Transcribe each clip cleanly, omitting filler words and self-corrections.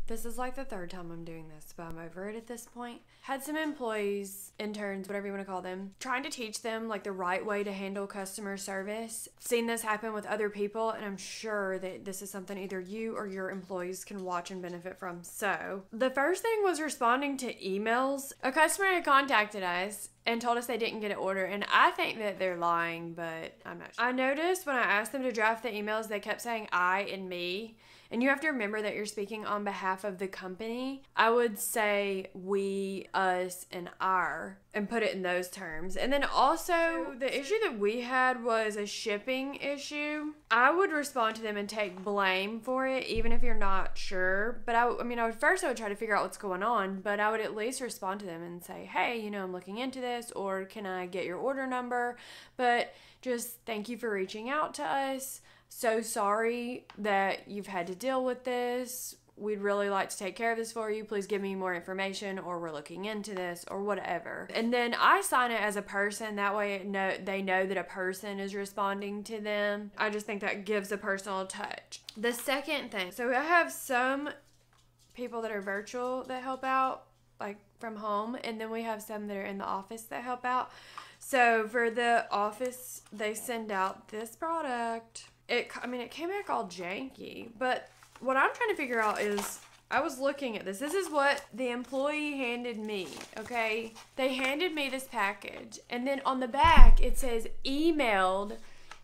This is like the third time I'm doing this, but I'm over it at this point. Had some employees, interns, whatever you want to call them, trying to teach them like the right way to handle customer service. Seen this happen with other people, and I'm sure that this is something either you or your employees can watch and benefit from. So the first thing was responding to emails. A customer had contacted us and told us they didn't get an order, and I think that they're lying, but I'm not sure. I noticed when I asked them to draft the emails, they kept saying I and me. And you have to remember that you're speaking on behalf of the company. I would say we, us, and our, and put it in those terms. And then also, the issue that we had was a shipping issue. I would respond to them and take blame for it, even if you're not sure. But I would try to figure out what's going on, but I would at least respond to them and say, hey, I'm looking into this, or can I get your order number? But just thank you for reaching out to us. So sorry that you've had to deal with this. We'd really like to take care of this for you. Please give me more information, or we're looking into this, or whatever. And then I sign it as a person. That way they know that a person is responding to them. I just think that gives a personal touch. The second thing, so I have some people that are virtual that help out, like from home, and then we have some that are in the office that help out. So for the office, they send out this product. It came back all janky, but what I'm trying to figure out is, I was looking at this. This is what the employee handed me, okay? They handed me this package, and then on the back, it says emailed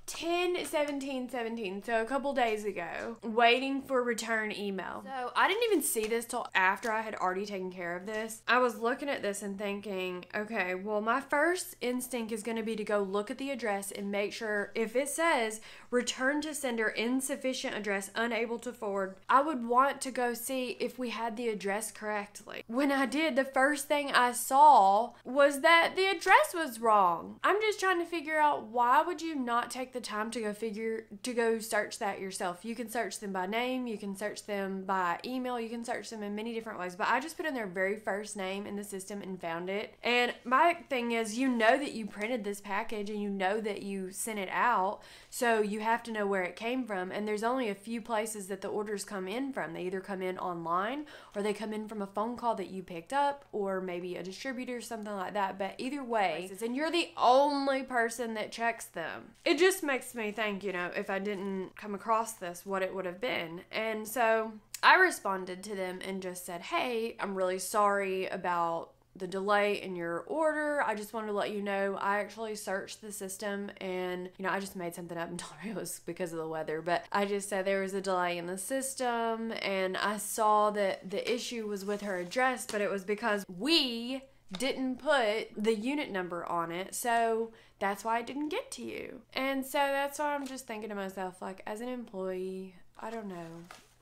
10/17/17, so a couple days ago, waiting for return email. So I didn't even see this till after I had already taken care of this. I was looking at this and thinking, okay, well, my first instinct is going to be to go look at the address and make sure if it says return to sender, insufficient address, unable to forward, I would want to go see if we had the address correctly. When I did, the first thing I saw was that the address was wrong. I'm just trying to figure out, why would you not take the time to go search that yourself? You can search them by name, you can search them by email, you can search them in many different ways, but I just put in their very first name in the system and found it. And my thing is, that you printed this package and that you sent it out, so you have to know where it came from, and there's only a few places that the orders come in from. They either come in online, or they come in from a phone call that you picked up, or maybe a distributor, something like that. But either way, and you're the only person that checks them. It just makes me think, if I didn't come across this, what it would have been. And so I responded to them and just said, hey, I'm really sorry about the delay in your order. I just wanted to let you know I actually searched the system, and I just made something up and told her it was because of the weather, but I just said there was a delay in the system, and I saw that the issue was with her address, but it was because we didn't put the unit number on it, so that's why it didn't get to you. And so that's why I'm just thinking to myself, like, as an employee, I don't know.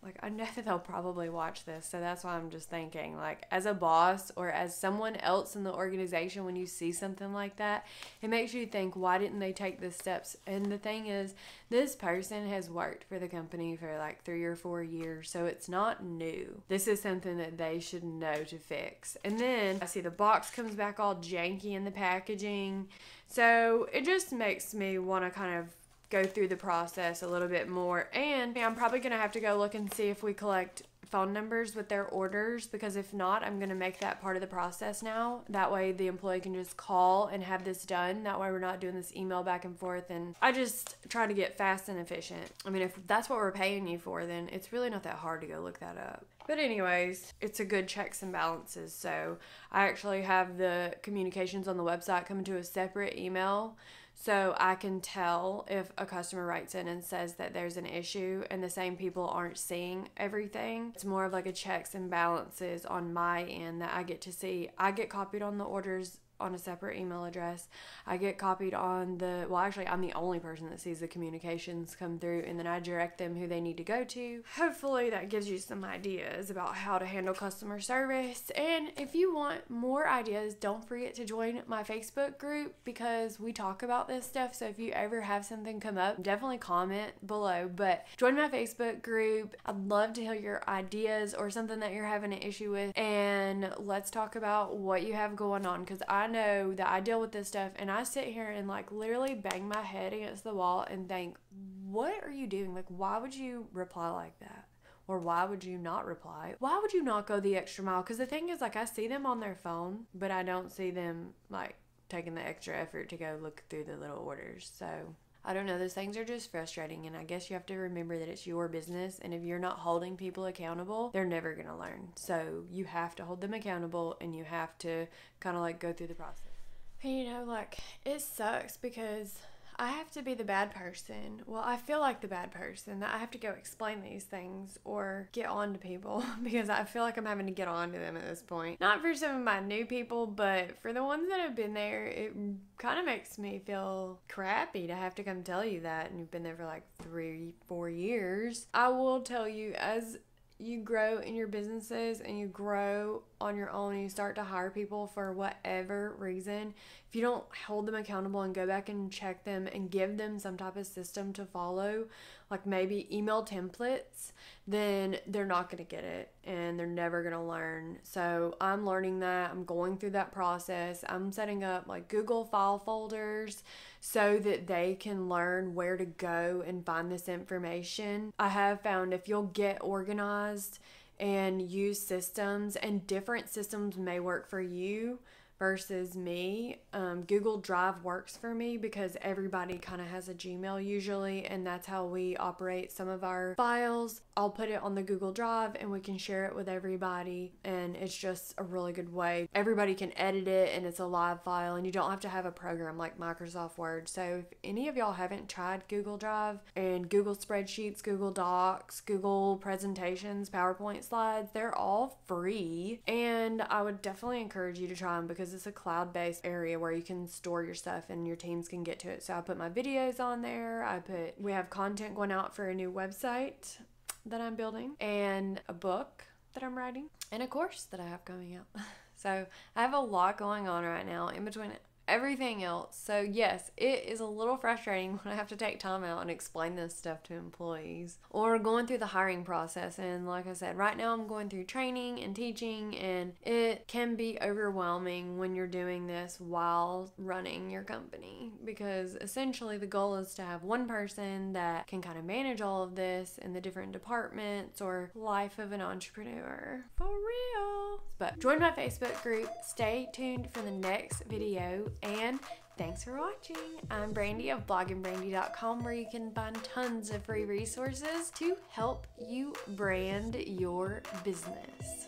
Like, I know that they'll probably watch this, so that's why I'm just thinking, like, as a boss or as someone else in the organization, when you see something like that, it makes you think, why didn't they take the steps? And the thing is, this person has worked for the company for like 3 or 4 years, so it's not new. This is something that they should know to fix. And then I see the box comes back all janky in the packaging, so it just makes me want to kind of go through the process a little bit more. And I'm probably going to have to go look and see if we collect phone numbers with their orders, because if not, I'm going to make that part of the process now. That way the employee can just call and have this done. That way we're not doing this email back and forth, and I just try to get fast and efficient. I mean, if that's what we're paying you for, then it's really not that hard to go look that up. But anyways, it's a good checks and balances. So I actually have the communications on the website coming to a separate email, so I can tell if a customer writes in and says that there's an issue and the same people aren't seeing everything. It's more of like a checks and balances on my end that I get to see. I get copied on the orders on a separate email address. I get copied on actually, I'm the only person that sees the communications come through, and then I direct them who they need to go to. Hopefully that gives you some ideas about how to handle customer service. And if you want more ideas, don't forget to join my Facebook group, because we talk about this stuff. So if you ever have something come up, definitely comment below, but join my Facebook group. I'd love to hear your ideas or something that you're having an issue with, and let's talk about what you have going on, because I know that I deal with this stuff, and I sit here and like literally bang my head against the wall and think, what are you doing? Like, why would you reply like that? Or why would you not reply? Why would you not go the extra mile? Because the thing is, like, I see them on their phone, but I don't see them, like, taking the extra effort to go look through the little orders. So I don't know, those things are just frustrating, and I guess you have to remember that it's your business, and if you're not holding people accountable, they're never gonna learn. So you have to hold them accountable, and you have to kind of like go through the process. And you know, like, it sucks because I have to be the bad person. Well, I feel like the bad person that I have to go explain these things or get on to people because I feel like I'm having to get on to them at this point. Not for some of my new people, but for the ones that have been there, it kind of makes me feel crappy to have to come tell you that, and you've been there for like 3-4 years. I will tell you, as you grow in your businesses and you grow on your own and you start to hire people for whatever reason, if you don't hold them accountable and go back and check them and give them some type of system to follow, like maybe email templates, then they're not going to get it and they're never going to learn. So I'm learning that. I'm going through that process. I'm setting up like Google file folders so that they can learn where to go and find this information. I have found if you'll get organized and use systems, and different systems may work for you versus me. Google Drive works for me because everybody kind of has a Gmail usually, and that's how we operate some of our files. I'll put it on the Google Drive and we can share it with everybody, and it's just a really good way. Everybody can edit it and it's a live file, and you don't have to have a program like Microsoft Word. So if any of y'all haven't tried Google Drive and Google Spreadsheets, Google Docs, Google Presentations, PowerPoint slides, they're all free, and I would definitely encourage you to try them because it's a cloud-based area where you can store your stuff and your teams can get to it. So I put my videos on there. We have content going out for a new website that I'm building, and a book that I'm writing, and a course that I have coming out. So I have a lot going on right now in between everything else. So yes, it is a little frustrating when I have to take time out and explain this stuff to employees or going through the hiring process. And like I said, right now I'm going through training and teaching, and it can be overwhelming when you're doing this while running your company, because essentially the goal is to have one person that can kind of manage all of this in the different departments or life of an entrepreneur. For real. But join my Facebook group. Stay tuned for the next video, and thanks for watching. I'm Brandi of blogginbrandi.com, where you can find tons of free resources to help you brand your business.